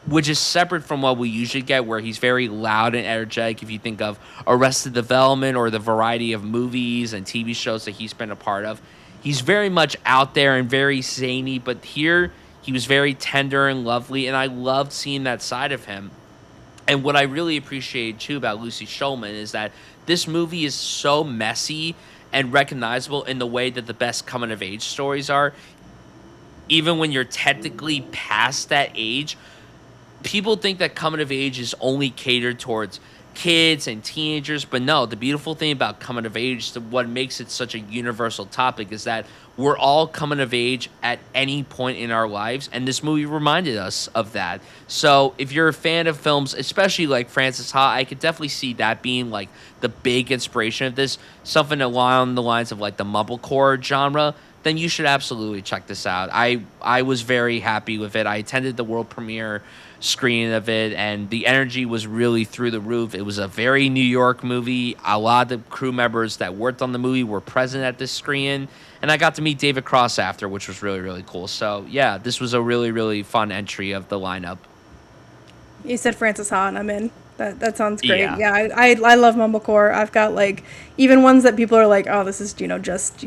which is separate from what we usually get, where he's very loud and energetic. If you think of Arrested Development or the variety of movies and TV shows that he's been a part of, he's very much out there and very zany. But here, he was very tender and lovely, and I loved seeing that side of him. And what I really appreciate, too, about Lucy Shulman is that this movie is so messy and recognizable in the way that the best coming-of-age stories are. Even when you're technically past that age, people think that coming-of-age is only catered towards kids and teenagers, but no, the beautiful thing about coming of age, what makes it such a universal topic, is that we're all coming of age at any point in our lives, and this movie reminded us of that. So if you're a fan of films, especially like Frances Ha, I could definitely see that being like the big inspiration of this, something along the lines of like the mumblecore genre. then you should absolutely check this out. I was very happy with it. I attended the world premiere screening of it, and the energy was really through the roof. It was a very New York movie. A lot of the crew members that worked on the movie were present at this screening, and I got to meet David Cross after, which was really, really cool. So yeah, this was a really, really fun entry of the lineup. You said Francis Ha, and I'm in. That sounds great. Yeah. Yeah, I love mumblecore. I've got like even ones that people are like, oh, this is just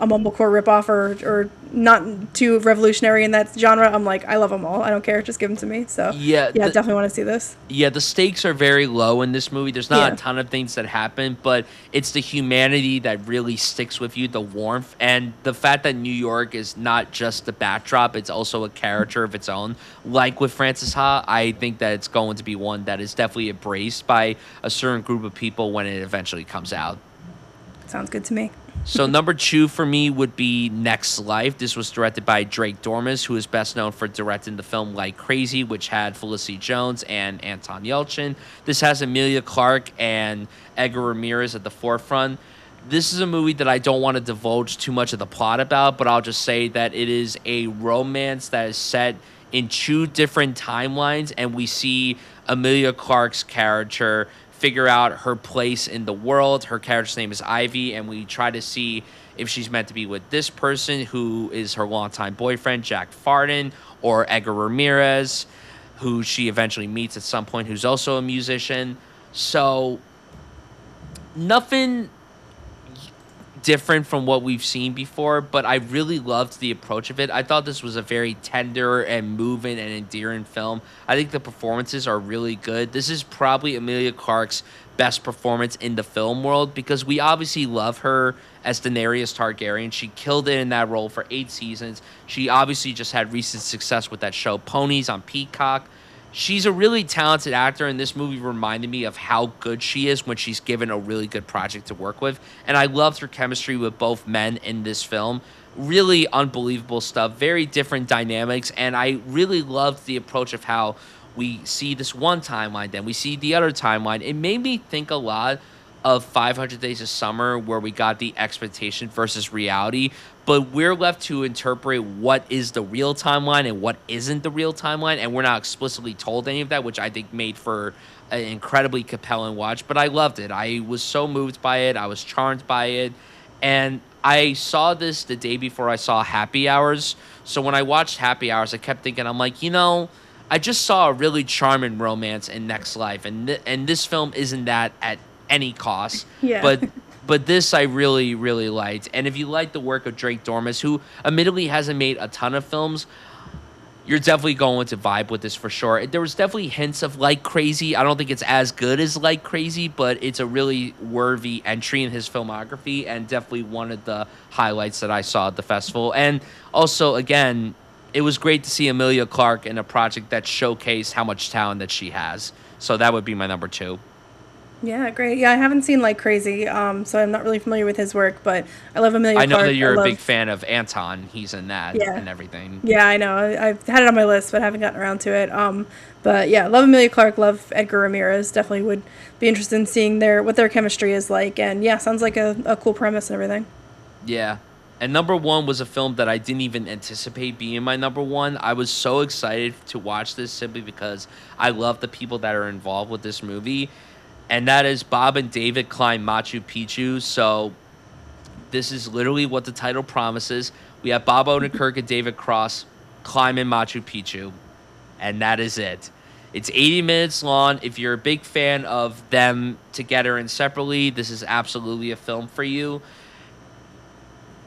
a mumblecore ripoff or not too revolutionary in that genre. I'm like, I love them all. I don't care. Just give them to me. So Yeah, yeah, definitely want to see this. Yeah, the stakes are very low in this movie. There's not Yeah. a ton of things that happen, but it's the humanity that really sticks with you, the warmth, and the fact that New York is not just the backdrop, it's also a character of its own. Like with Francis Ha, I think that it's going to be one that is definitely embraced by a certain group of people when it eventually comes out. Sounds good to me. So number two for me would be Next Life. This was directed by Drake Dormus, who is best known for directing the film Like Crazy, which had Felicity Jones and Anton Yelchin. This has Emilia Clarke and Edgar Ramirez at the forefront. This is a movie that I don't want to divulge too much of the plot about, but I'll just say that it is a romance that is set in two different timelines, and we see Emilia Clarke's character figure out her place in the world. Her character's name is Ivy, and we try to see if she's meant to be with this person who is her longtime boyfriend, Jack Farden, or Edgar Ramirez, who she eventually meets at some point, who's also a musician. So, nothing different from what we've seen before, but I really loved the approach of it. I thought this was a very tender and moving and endearing film. I think the performances are really good. This is probably Emilia Clarke's best performance in the film world because we obviously love her as Daenerys Targaryen. She killed it in that role for 8 seasons. She obviously just had recent success with that show Ponies on Peacock. She's a really talented actor, and this movie reminded me of how good she is when she's given a really good project to work with. And I loved her chemistry with both men in this film. Really unbelievable stuff, very different dynamics, and I really loved the approach of how we see this one timeline, then we see the other timeline. It made me think a lot of 500 Days of Summer, where we got the expectation versus reality, but we're left to interpret what is the real timeline and what isn't the real timeline, and we're not explicitly told any of that, which I think made for an incredibly compelling watch. But I loved it. I was so moved by it. I was charmed by it, and I saw this the day before I saw Happy Hours. So when I watched Happy Hours, I kept thinking, I'm like, I just saw a really charming romance in Next Life, and and this film isn't that at any cost. Yeah. But this I really, really liked. And if you like the work of Drake Dormus, who admittedly hasn't made a ton of films, you're definitely going to vibe with this for sure. There was definitely hints of Like Crazy. I don't think it's as good as Like Crazy, but it's a really worthy entry in his filmography and definitely one of the highlights that I saw at the festival. And also, again, it was great to see Emilia Clarke in a project that showcased how much talent that she has. So that would be my number two. Yeah, great. Yeah, I haven't seen Like Crazy, so I'm not really familiar with his work, but I love Emilia I know Clarke. that you're I a big love, fan of Anton. He's in that yeah, and everything. yeah, I know. I've had it on my list, but haven't gotten around to it. But yeah, love Emilia Clarke, love Edgar Ramirez. Definitely would be interested in seeing what their chemistry is like, and yeah, sounds like a cool premise and everything. Yeah. And number one was a film that I didn't even anticipate being my number one. I was so excited to watch this simply because I love the people that are involved with this movie. And that is Bob and David climb Machu Picchu. So this is literally what the title promises. We have Bob Odenkirk and David Cross climbing Machu Picchu. And that is it. It's 80 minutes long. If you're a big fan of them together and separately, this is absolutely a film for you.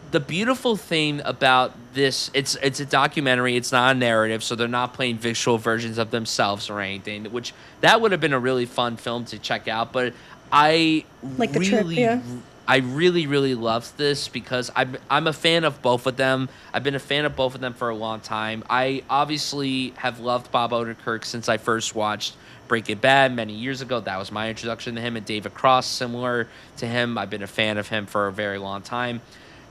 The beautiful thing about this, it's a documentary, it's not a narrative, so they're not playing visual versions of themselves or anything, which that would have been a really fun film to check out. But I Like the trip, yeah. I really, really loved this because I'm a fan of both of them. I've been a fan of both of them for a long time. I obviously have loved Bob Odenkirk since I first watched Breaking Bad many years ago. That was my introduction to him. And David Cross, similar to him, I've been a fan of him for a very long time.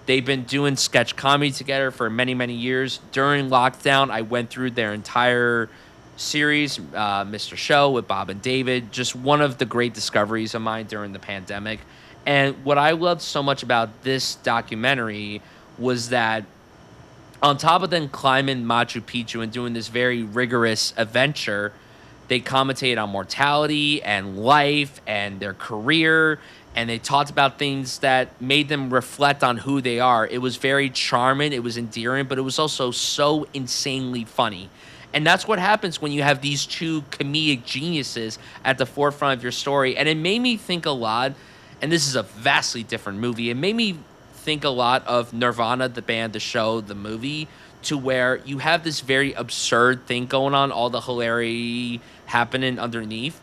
They've been doing sketch comedy together for many, many years. During lockdown, I went through their entire series, Mr. Show with Bob and David. Just one of the great discoveries of mine during the pandemic. And what I loved so much about this documentary was that on top of them climbing Machu Picchu and doing this very rigorous adventure, they commentated on mortality and life and their career. And they talked about things that made them reflect on who they are. It was very charming, it was endearing, but it was also so insanely funny. And that's what happens when you have these two comedic geniuses at the forefront of your story. And it made me think a lot, and this is a vastly different movie. It made me think a lot of Nirvana, the band, the show, the movie, to where you have this very absurd thing going on, all the hilarity happening underneath.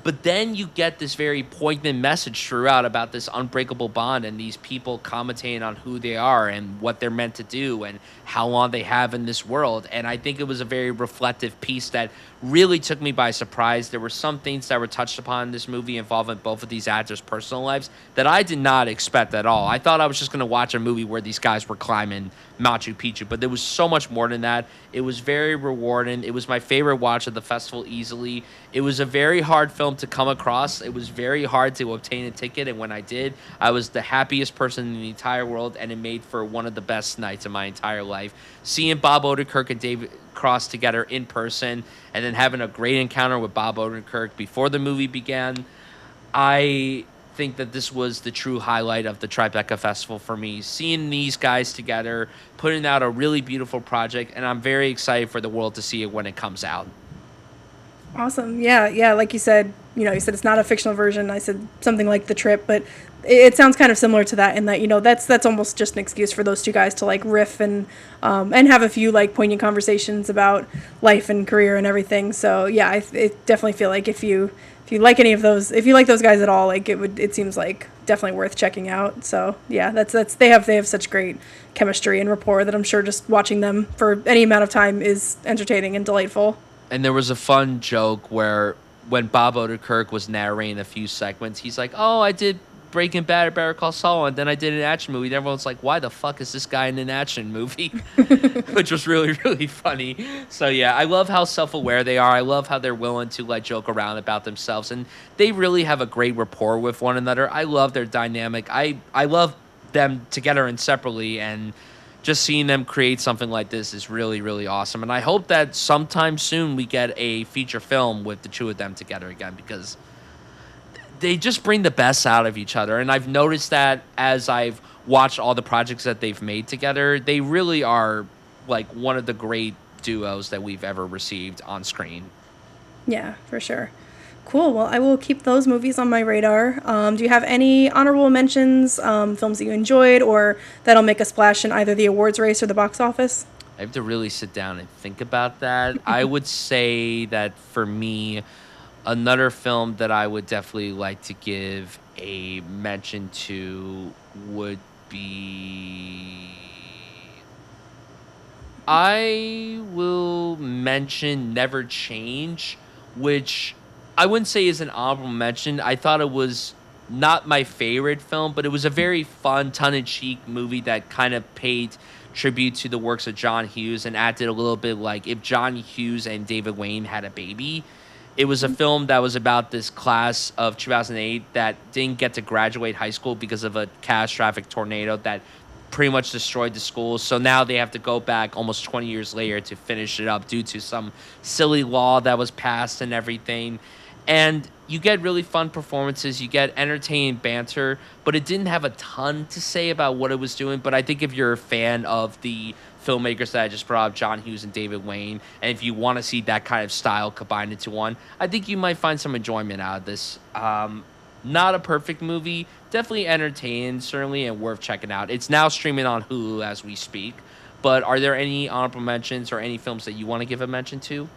But then you get this very poignant message throughout about this unbreakable bond and these people commentating on who they are and what they're meant to do and how long they have in this world. And I think it was a very reflective piece that really took me by surprise. There were some things that were touched upon in this movie involving both of these actors' personal lives that I did not expect at all. I thought I was just going to watch a movie where these guys were climbing Machu Picchu, but there was so much more than that. It was very rewarding. It was my favorite watch of the festival easily. It was a very hard film to come across. It was very hard to obtain a ticket, and when I did, I was the happiest person in the entire world, and it made for one of the best nights of my entire life. Seeing Bob Odenkirk and David Cross together in person, and then having a great encounter with Bob Odenkirk before the movie began, I think that this was the true highlight of the Tribeca Festival for me. Seeing these guys together, putting out a really beautiful project, and I'm very excited for the world to see it when it comes out. Awesome. Yeah, yeah. Like you said, you said it's not a fictional version. I said something like The Trip, but it sounds kind of similar to that in that that's almost just an excuse for those two guys to like riff and have a few like poignant conversations about life and career and everything. So yeah, I definitely feel like if you like any of those, if you like those guys at all, like it seems like definitely worth checking out. So yeah, that's they have such great chemistry and rapport that I'm sure just watching them for any amount of time is entertaining and delightful. And there was a fun joke where when Bob Odenkirk was narrating a few segments, he's like, "Oh, I did Breaking Bad or Better Call Saul, and then I did an action movie." And everyone's like, "Why the fuck is this guy in an action movie?" Which was really, really funny. So yeah, I love how self-aware they are. I love how they're willing to like joke around about themselves, and they really have a great rapport with one another. I love their dynamic. I love them together and separately, and just seeing them create something like this is really, really awesome. And I hope that sometime soon we get a feature film with the two of them together again, because they just bring the best out of each other. And I've noticed that as I've watched all the projects that they've made together, they really are like one of the great duos that we've ever received on screen. Yeah, for sure. Cool. Well, I will keep those movies on my radar. Do you have any honorable mentions, films that you enjoyed, or that'll make a splash in either the awards race or the box office? I have to really sit down and think about that. I would say that for me, another film that I would definitely like to give a mention to would be. I will mention Never Change, which I wouldn't say is an honorable mention. I thought it was not my favorite film, but it was a very fun, tongue-in-cheek movie that kind of paid tribute to the works of John Hughes and acted a little bit like if John Hughes and David Wayne had a baby. It was a film that was about this class of 2008 that didn't get to graduate high school because of a catastrophic tornado that pretty much destroyed the school. So now they have to go back almost 20 years later to finish it up due to some silly law that was passed and everything. And you get really fun performances, you get entertaining banter, but it didn't have a ton to say about what it was doing. But I think if you're a fan of the filmmakers that I just brought up, John Hughes and David Wayne, and if you want to see that kind of style combined into one, I think you might find some enjoyment out of this. Not a perfect movie, definitely entertaining, certainly, and worth checking out. It's now streaming on Hulu as we speak. But are there any honorable mentions or any films that you want to give a mention to?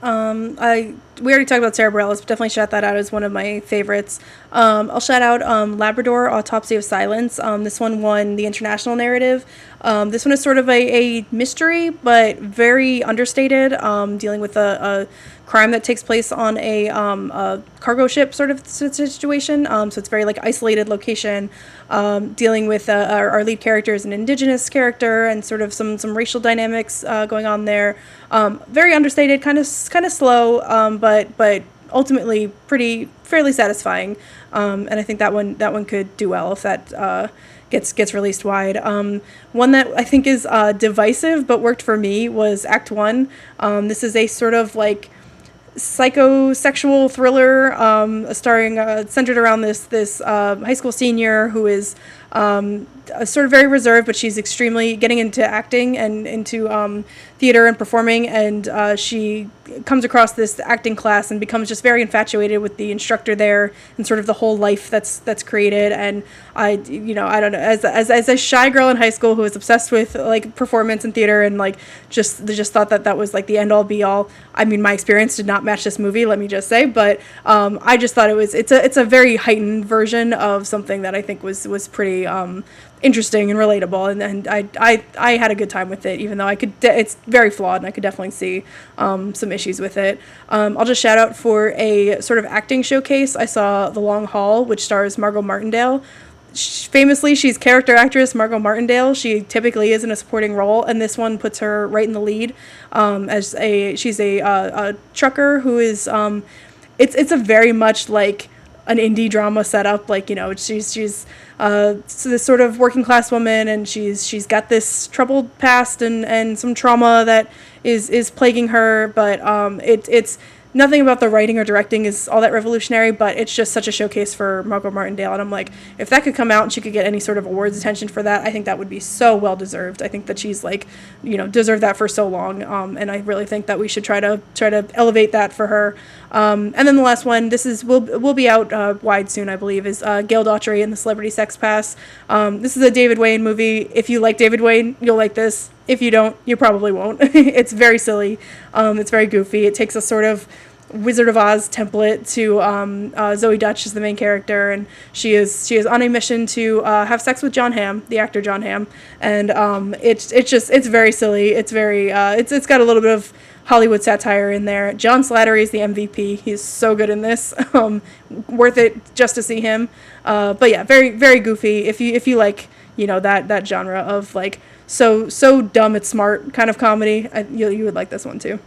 We already talked about Sarah Bareilles, but definitely shout that out as one of my favorites. I'll shout out Labrador: Autopsy of Silence. This one won the international narrative. This one is sort of a mystery, but very understated, dealing with a crime that takes place on a cargo ship sort of situation. So it's very like isolated location, dealing with our lead character is an indigenous character and sort of some racial dynamics going on there. Very understated, kind of slow, but ultimately fairly satisfying. And I think that one could do well if that gets released wide. One that I think is divisive but worked for me was Act One. This is a sort of like psychosexual thriller, starring centered around this high school senior who is sort of very reserved, but she's extremely getting into acting and into theater and performing, and she comes across this acting class and becomes just very infatuated with the instructor there and sort of the whole life that's created. And I don't know, as a shy girl in high school who was obsessed with like performance and theater and like just thought that was like the end all be all. I mean, my experience did not match this movie, let me just say, but I just thought it's a very heightened version of something that I think was pretty interesting and relatable, and I had a good time with it, even though it's very flawed and I could definitely see some issues with it. I'll just shout out for a sort of acting showcase. I saw The Long Haul, which stars Margot Martindale. Famously, she's character actress Margot Martindale. She typically is in a supporting role, and this one puts her right in the lead. She's a trucker who is it's a very much like an indie drama setup. Like, she's this sort of working class woman, and she's got this troubled past and some trauma that is plaguing her. But it's nothing about the writing or directing is all that revolutionary, but it's just such a showcase for Margot Martindale. And I'm like, if that could come out and she could get any sort of awards attention for that, I think that would be so well deserved. I think that she's like, deserved that for so long. And I really think that we should try to elevate that for her. And then the last one, will be out wide soon, I believe, is Gail Daughtry and the Celebrity Sex Pass. This is a David Wayne movie. If you like David Wayne, you'll like this. If you don't, you probably won't. It's very silly. It's very goofy. It takes a sort of Wizard of Oz template to Zoe Dutch is the main character, and she is on a mission to have sex with John Hamm, the actor John Hamm, and it's very silly. It's very it's got a little bit of Hollywood satire in there. John Slattery is the MVP. He's so good in this. Worth it just to see him. But yeah, very very goofy. If you like that genre of like so dumb it's smart kind of comedy, you would like this one too.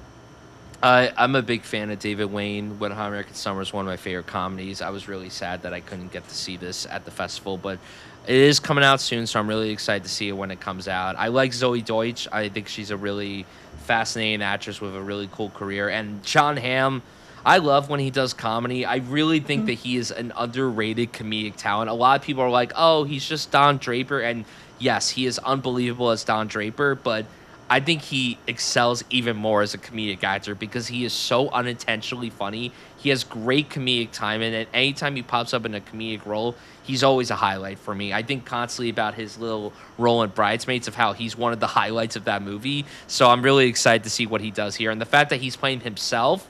I'm a big fan of David Wayne. Wet Hot American Summer is one of my favorite comedies. I was really sad that I couldn't get to see this at the festival, but it is coming out soon, so I'm really excited to see it when it comes out. I like Zoe Deutsch. I think she's a really fascinating actress with a really cool career. And John Hamm, I love when he does comedy. I really think that he is an underrated comedic talent. A lot of people are like, oh, he's just Don Draper. And yes, he is unbelievable as Don Draper, but I think he excels even more as a comedic actor because he is so unintentionally funny. He has great comedic timing, and anytime he pops up in a comedic role, he's always a highlight for me. I think constantly about his little role in Bridesmaids, of how he's one of the highlights of that movie. So I'm really excited to see what he does here. And the fact that he's playing himself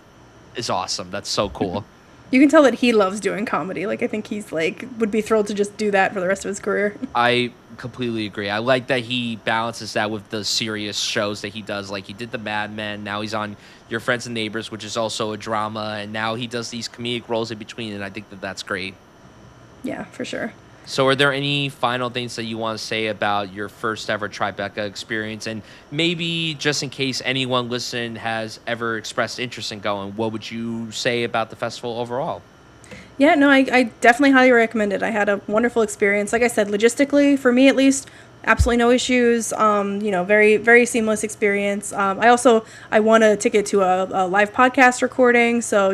is awesome. That's so cool. You can tell that he loves doing comedy. Like, I think he's like would be thrilled to just do that for the rest of his career. I completely agree. I like that he balances that with the serious shows that he does. Like, he did the Mad Men. Now he's on Your Friends and Neighbors, which is also a drama. And now he does these comedic roles in between. And I think that that's great. Yeah, for sure. So are there any final things that you want to say about your first ever Tribeca experience? And maybe just in case anyone listening has ever expressed interest in going, what would you say about the festival overall? Yeah, no, I definitely highly recommend it. I had a wonderful experience. Like I said, logistically, for me at least, absolutely no issues. Very, very seamless experience. I won a ticket to a live podcast recording. So,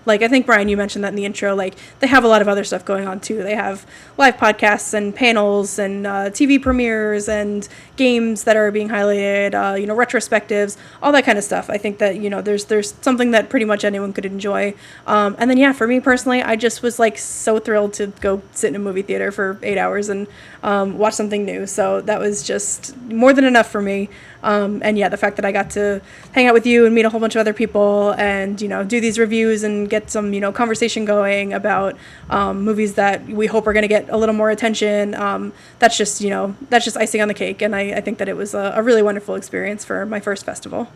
like I think, Bryan, you mentioned that in the intro, like they have a lot of other stuff going on too. They have live podcasts and panels and TV premieres and games that are being highlighted, retrospectives, all that kind of stuff. I think that, there's something that pretty much anyone could enjoy. And then, yeah, for me personally, I just was like so thrilled to go sit in a movie theater for 8 hours and watch something new. So that was just more than enough for me. And yeah, the fact that I got to hang out with you and meet a whole bunch of other people and, do these reviews and get some, conversation going about movies that we hope are going to get a little more attention. That's just icing on the cake. And I think that it was a really wonderful experience for my first festival.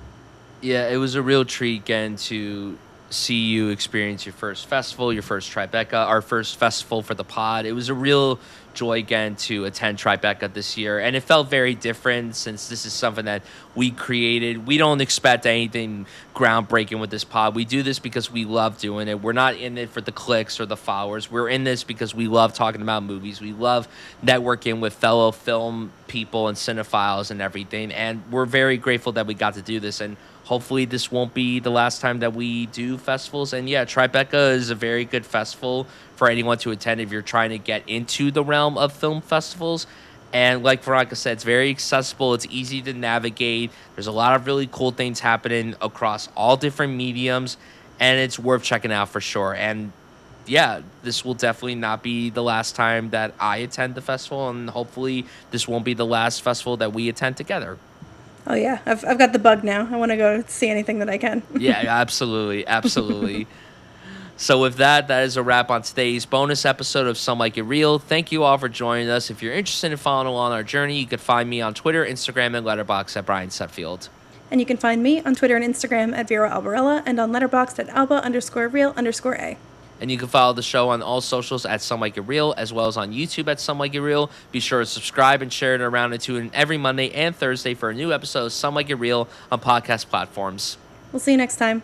Yeah, it was a real treat getting to see you experience your first festival, your first Tribeca, our first festival for the pod. It was a real joy again to attend Tribeca this year, and it felt very different since this is something that we created. We don't expect anything groundbreaking with this pod. We do this because we love doing it. We're not in it for the clicks or the followers. We're in this because we love talking about movies. We love networking with fellow film people and cinephiles and everything, and we're very grateful that we got to do this. And hopefully this won't be the last time that we do festivals. And yeah, Tribeca is a very good festival for anyone to attend if you're trying to get into the realm of film festivals. And like Veronica said, it's very accessible. It's easy to navigate. There's a lot of really cool things happening across all different mediums, and it's worth checking out for sure. And yeah, this will definitely not be the last time that I attend the festival, and hopefully this won't be the last festival that we attend together. Oh yeah, I've got the bug now. I want to go see anything that I can. Yeah, absolutely, absolutely. So with that, that is a wrap on today's bonus episode of Some Like It Real. Thank you all for joining us. If you're interested in following along our journey, you can find me on Twitter, Instagram, and Letterboxd at Bryan Sutfield. And you can find me on Twitter and Instagram at Vera Albarella and on Letterboxd at Alba_Real_A. And you can follow the show on all socials at Some Like It Real, as well as on YouTube at Some Like It Real. Be sure to subscribe and share it around, and tune in every Monday and Thursday for a new episode of Some Like It Real on podcast platforms. We'll see you next time.